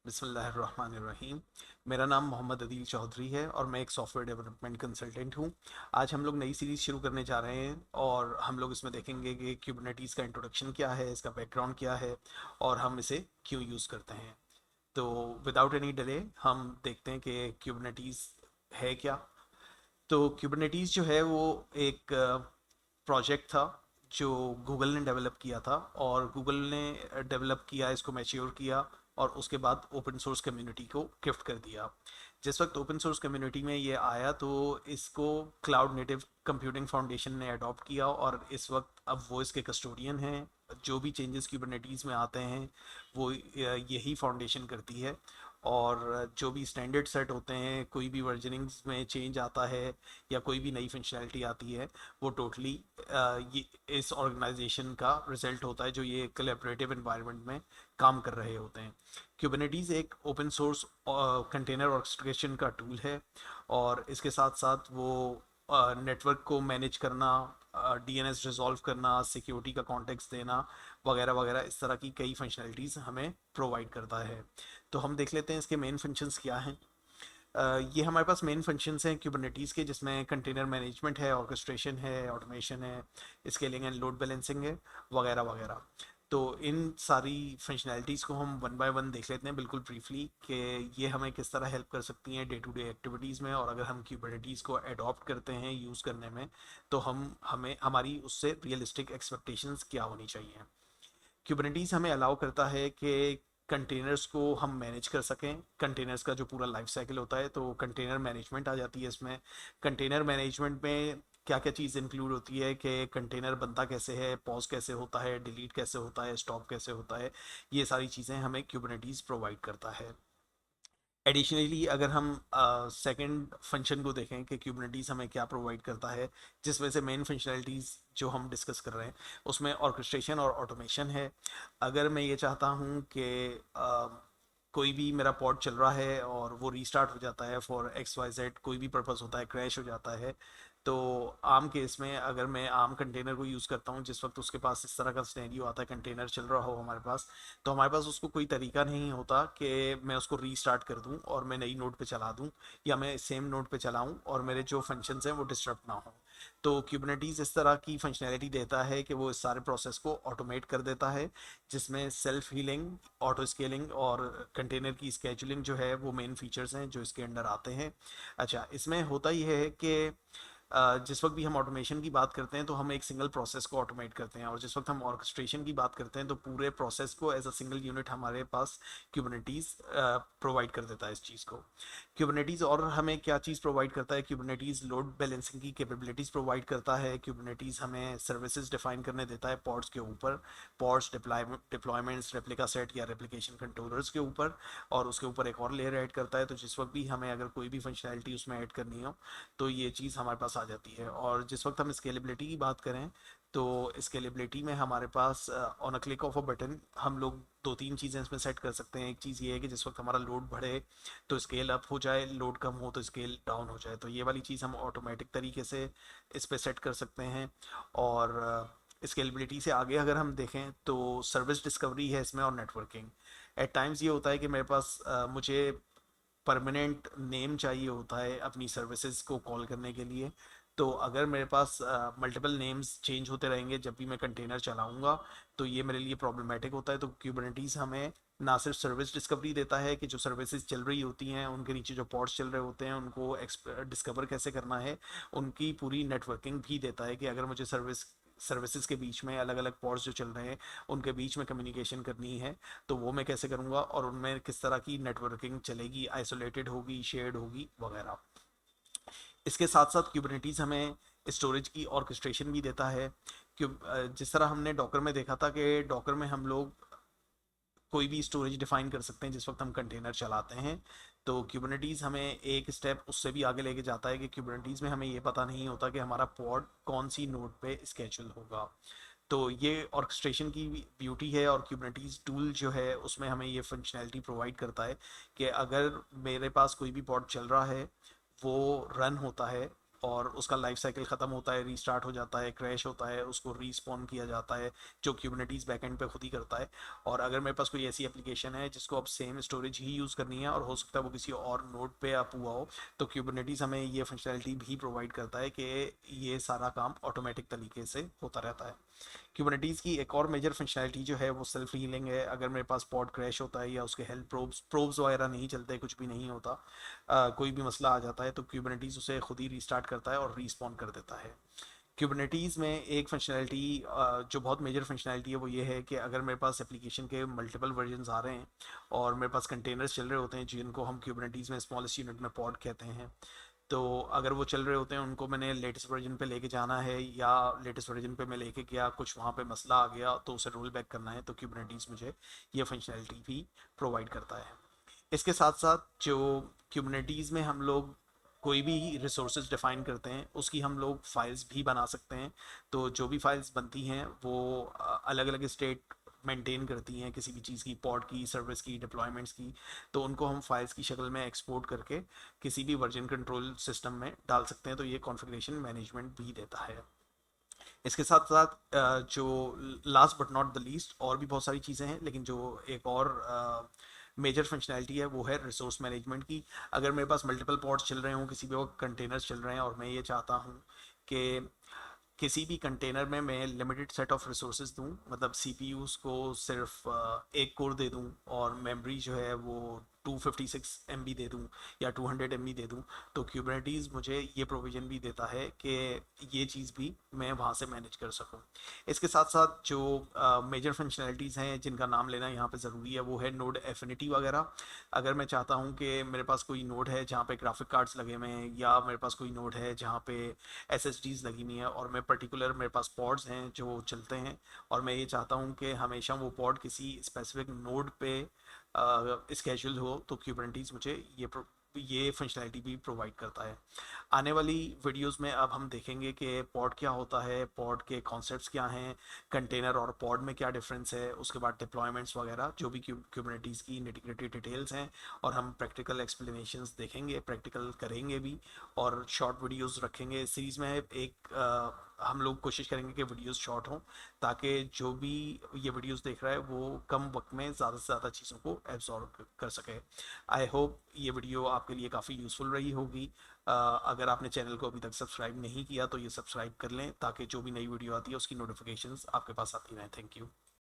बिस्मिल्लाहिर्रहमानिर्रहीम। मेरा नाम मोहम्मद अदील चौधरी है और मैं एक सॉफ्टवेयर डेवलपमेंट कंसल्टेंट हूँ। आज हम लोग नई सीरीज़ शुरू करने जा रहे हैं और हम लोग इसमें देखेंगे कि क्यूबरनेटीज़ का इंट्रोडक्शन क्या है, इसका बैकग्राउंड क्या है और हम इसे क्यों यूज़ करते हैं। तो विदाउट एनी डिले हम देखते हैं कि क्यूबरनेटीज़ है क्या। तो क्यूबरनेटीज़ जो है वो एक प्रोजेक्ट था जो गूगल ने डेवलप किया था, और गूगल ने डेवलप किया, इसको मैच्योर किया और उसके बाद ओपन सोर्स कम्युनिटी को गिफ्ट कर दिया। जिस वक्त ओपन सोर्स कम्युनिटी में ये आया तो इसको क्लाउड नेटिव कंप्यूटिंग फाउंडेशन ने अडॉप्ट किया और इस वक्त अब वो इसके कस्टोडियन हैं। जो भी चेंजेस क्यूबरनेटीज़ में आते हैं वो यही फाउंडेशन करती है। और जो भी स्टैंडर्ड सेट होते हैं, कोई भी वर्जनिंग्स में चेंज आता है या कोई भी नई फंक्शनैलिटी आती है, वो टोटली ये इस ऑर्गेनाइजेशन का रिजल्ट होता है जो ये कोलैबोरेटिव एनवायरनमेंट में काम कर रहे होते हैं। क्यूबरनेटीज़ एक ओपन सोर्स कंटेनर ऑर्केस्ट्रेशन का टूल है और इसके साथ साथ वो नेटवर्क को मैनेज करना, डीएनएस रिजॉल्व करना, सिक्योरिटी का कॉन्टेक्स्ट देना वगैरह वगैरह, इस तरह की कई फंक्शनैलिटीज़ हमें प्रोवाइड करता है। तो हम देख लेते हैं इसके मेन फंक्शंस क्या हैं। ये हमारे पास मेन फंक्शंस हैं क्यूबरनेटीज़ के, जिसमें कंटेनर मैनेजमेंट है, ऑर्केस्ट्रेशन है, ऑटोमेशन है, स्केलिंग एंड लोड बैलेंसिंग है वगैरह वगैरह। तो इन सारी फंक्शनैलिटीज़ को हम वन बाय वन देख लेते हैं बिल्कुल ब्रीफली कि ये हमें किस तरह हेल्प कर सकती हैं डे टू डे एक्टिविटीज़ में, और अगर हम क्यूबरनेटीज़ को अडॉप्ट करते हैं यूज़ करने में तो हमें हमारी उससे रियलिस्टिक एक्सपेक्टेशंस क्या होनी चाहिए। क्यूबरनेटीज़ हमें अलाउ करता है कि कंटेनर्स को हम मैनेज कर सकें। कंटेनर्स का जो पूरा लाइफ साइकिल होता है, तो कंटेनर मैनेजमेंट आ जाती है इसमें। कंटेनर मैनेजमेंट में क्या क्या चीज़ इंक्लूड होती है कि कंटेनर बनता कैसे है, पॉज कैसे होता है, डिलीट कैसे होता है, स्टॉप कैसे होता है, ये सारी चीज़ें हमें क्यूबरनेटीज़ प्रोवाइड करता है। एडिशनली अगर हम सेकंड फंक्शन को देखें कि क्यूबरनेटीज़ हमें क्या प्रोवाइड करता है, जिसमें से मेन फंक्शनैलिटीज़ जो हम डिस्कस कर रहे हैं उसमें ऑर्केस्ट्रेशन और ऑटोमेशन है। अगर मैं ये चाहता हूँ कि कोई भी मेरा पॉड चल रहा है और वो रीस्टार्ट हो जाता है फॉर एक्स वाई जेड, कोई भी पर्पस होता है, क्रैश हो जाता है, तो आम केस में अगर मैं आम कंटेनर को यूज़ करता हूँ, जिस वक्त उसके पास इस तरह का सिनेरियो आता है, कंटेनर चल रहा हो हमारे पास, तो हमारे पास उसको कोई तरीका नहीं होता कि मैं उसको रीस्टार्ट कर दूं और मैं नई नोड पे चला दूं, या मैं सेम नोड पे चलाऊं और मेरे जो फंक्शंस हैं वो डिस्टर्ब ना हो। तो क्यूबरनेटीज़ इस तरह की फंक्शनैलिटी देता है कि वो इस सारे प्रोसेस को ऑटोमेट कर देता है, जिसमें सेल्फ हीलिंग, ऑटो स्केलिंग और कंटेनर की स्केजुलिंग जो है वो मेन फीचर्स हैं जो इसके अंडर आते हैं। अच्छा, इसमें होता यह है कि जिस वक्त भी हम ऑटोमेशन की बात करते हैं तो हम एक सिंगल प्रोसेस को ऑटोमेट करते हैं, और जिस वक्त हम ऑर्केस्ट्रेशन की बात करते हैं तो पूरे प्रोसेस को एज अ सिंगल यूनिट हमारे पास क्यूबरनेटीज़ प्रोवाइड कर देता है इस चीज़ को। क्यूबरनेटीज़ और हमें क्या चीज़ प्रोवाइड करता है, क्यूबरनेटीज़ लोड बैलेंसिंग की कैपेबिलिटीज़ प्रोवाइड करता है। क्यूबरनेटीज़ हमें सर्विसेज डिफाइन करने देता है पॉड्स के ऊपर, पॉड्स डिप्लॉयमेंट्स, रेप्लिका सेट या रेप्लिकेशन कंट्रोलर्स के ऊपर, और उसके ऊपर एक और लेयर ऐड करता है। तो जिस वक्त भी हमें अगर कोई भी फंक्शनैलिटी उसमें ऐड करनी हो तो ये चीज़ हमारे पास आ जाती है। और जिस वक्त हम स्केलेबिलिटी की बात करें तो स्केलेबिलिटी में हमारे pass on a click of a button हम लोग दो तीन चीज़ें इसमें सेट कर सकते हैं। एक चीज़ ये है कि जिस वक्त हमारा लोड बढ़े तो स्केल अप हो जाए, लोड कम हो तो स्केल डाउन हो जाए, तो ये वाली चीज़ हम ऑटोमेटिक तरीके से इस पर सेट कर सकते हैं। और स्केलेबिलिटी से आगे अगर हम देखें तो सर्विस डिस्कवरी है इसमें, और नेटवर्किंग। एट टाइम्स ये होता है कि मेरे पास मुझे परमानेंट नेम चाहिए होता है अपनी सर्विसेज को कॉल करने के लिए। तो अगर मेरे पास मल्टीपल नेम्स चेंज होते रहेंगे जब भी मैं कंटेनर चलाऊंगा तो ये मेरे लिए प्रॉब्लमेटिक होता है। तो क्यूबरनेटीज़ हमें ना सिर्फ सर्विस डिस्कवरी देता है कि जो सर्विसेज चल रही होती हैं उनके नीचे जो पॉड्स चल रहे होते हैं उनको डिस्कवर कैसे करना है, उनकी पूरी नेटवर्किंग भी देता है कि अगर मुझे सर्विसेज के बीच में अलग अलग पॉड्स जो चल रहे हैं उनके बीच में कम्युनिकेशन करनी है तो वो मैं कैसे करूँगा, और उनमें किस तरह की नेटवर्किंग चलेगी, आइसोलेटेड होगी, शेयर्ड होगी वगैरह। इसके साथ साथ क्यूबरनेटीज़ हमें स्टोरेज की ऑर्केस्ट्रेशन भी देता है। जिस तरह हमने डॉकर में देखा था कि डॉकर में हम लोग कोई भी स्टोरेज डिफाइन कर सकते हैं जिस वक्त हम कंटेनर चलाते हैं, तो क्यूबरनेटीज़ हमें एक स्टेप उससे भी आगे लेके जाता है कि क्यूबरनेटीज़ में हमें ये पता नहीं होता कि हमारा पॉड कौन सी नोड पे स्केड्यूल होगा। तो ये ऑर्केस्ट्रेशन की ब्यूटी है, और क्यूबरनेटीज़ टूल जो है उसमें हमें ये फंक्शनैलिटी प्रोवाइड करता है कि अगर मेरे पास कोई भी पॉड चल रहा है, वो रन होता है और उसका लाइफ साइकिल ख़त्म होता है, रीस्टार्ट हो जाता है, क्रैश होता है, उसको रीस्पॉन किया जाता है, जो क्यूबरनेटीज़ बैकएंड पे खुद ही करता है। और अगर मेरे पास कोई ऐसी एप्लीकेशन है जिसको अब सेम स्टोरेज ही यूज़ करनी है और हो सकता है वो किसी और नोड पे अप हुआ हो, तो क्यूबरनेटीज़ हमें ये फंक्शनैलिटी भी प्रोवाइड करता है कि ये सारा काम ऑटोमेटिक तरीके से होता रहता है। क्यूबरनेटीज़ की एक और मेजर फंक्शनैलिटी जो है वो सेल्फ हीलिंग है। अगर मेरे पास पॉड क्रैश होता है या उसके हेल्थ प्रोब्स वगैरह नहीं चलते, कुछ भी नहीं होता, कोई भी मसला आ जाता है, तो क्यूबरनेटीज़ उसे खुद ही रीस्टार्ट करता है और रीस्पॉन कर देता है। क्यूबरनेटीज़ में एक फंक्शनैलिटी जो बहुत मेजर फंक्शनैलिटी है वो ये है कि अगर मेरे पास एप्लीकेशन के मल्टीपल वर्जन्स आ रहे हैं और मेरे पास कंटेनर्स चल रहे होते हैं जिनको हम क्यूबरनेटीज़ में स्मॉलेस्ट यूनिट में पॉड कहते हैं, तो अगर वो चल रहे होते हैं उनको मैंने लेटेस्ट वर्जन पे लेके जाना है या लेटेस्ट वर्जन पे मैं लेके गया, कुछ वहाँ पे मसला आ गया तो उसे रोल बैक करना है, तो क्यूबरनेटीज़ मुझे ये फंक्शनैलिटी भी प्रोवाइड करता है। इसके साथ साथ जो क्यूबरनेटीज़ में हम लोग कोई भी रिसोर्सेज डिफाइन करते हैं उसकी हम लोग फाइल्स भी बना सकते हैं। तो जो भी फाइल्स बनती हैं वो अलग अलग स्टेट मेंटेन करती हैं किसी भी चीज़ की, पॉड की, सर्विस की, डिप्लॉयमेंट्स की। तो उनको हम फाइल्स की शक्ल में एक्सपोर्ट करके किसी भी वर्जन कंट्रोल सिस्टम में डाल सकते हैं, तो ये कॉन्फ़िगरेशन मैनेजमेंट भी देता है। इसके साथ साथ जो last but not the least और भी बहुत सारी चीज़ें हैं, लेकिन जो एक और मेजर फंक्शनैलिटी है वो है रिसोर्स मैनेजमेंट की। अगर मेरे पास मल्टीपल पॉड्स चल रहे हों, किसी भी वक्त कंटेनर्स चल रहे हैं और मैं ये चाहता हूँ कि किसी भी कंटेनर में मैं लिमिटेड सेट ऑफ रिसोर्सेज दूं, मतलब सीपीयूज को सिर्फ एक कोर दे दूं और मेमोरी जो है वो 256 एम बी दे दूं या 200 एम बी दे दूं, तो क्यूबरनेटीज़ मुझे ये प्रोविज़न भी देता है कि ये चीज़ भी मैं वहाँ से मैनेज कर सकूं। इसके साथ साथ जो मेजर फंक्शनैलिटीज़ हैं जिनका नाम लेना यहाँ पे ज़रूरी है वो है नोड एफिनिटी वगैरह। अगर मैं चाहता हूँ कि मेरे पास कोई नोड है जहाँ पे ग्राफिक कार्ड्स लगे हुए हैं या मेरे पास कोई नोड है जहाँ पे एसएसडीज लगी हुई हैं और मैं पर्टिकुलर मेरे पास पॉड्स हैं जो चलते हैं और मैं ये चाहता हूँ कि हमेशा वो पॉड किसी स्पेसिफिक नोड पे स्केड्यूल हो, तो क्यूबरनेटीज़ मुझे ये फंक्शनैलिटी भी प्रोवाइड करता है। आने वाली वीडियोस में अब हम देखेंगे कि पॉड क्या होता है, पॉड के कॉन्सेप्ट्स क्या हैं, कंटेनर और पॉड में क्या डिफरेंस है, उसके बाद डिप्लॉयमेंट्स वगैरह जो भी क्यूबरनेटीज़ की निटी-ग्रिटी डिटेल्स हैं, और हम प्रैक्टिकल एक्सप्लेनेशंस देखेंगे, प्रैक्टिकल करेंगे भी और शॉर्ट वीडियोस रखेंगे। इस सीरीज़ में एक हम लोग कोशिश करेंगे कि वीडियोस शॉर्ट हों ताकि जो भी ये वीडियोस देख रहा है वो कम वक्त में ज़्यादा से ज़्यादा चीज़ों को एब्जॉर्ब कर सके। आई होप ये वीडियो आपके लिए काफ़ी यूज़फुल रही होगी। अगर आपने चैनल को अभी तक सब्सक्राइब नहीं किया तो ये सब्सक्राइब कर लें ताकि जो भी नई वीडियो आती है उसकी नोटिफिकेशंस आपके पास आती रहें। Thank you.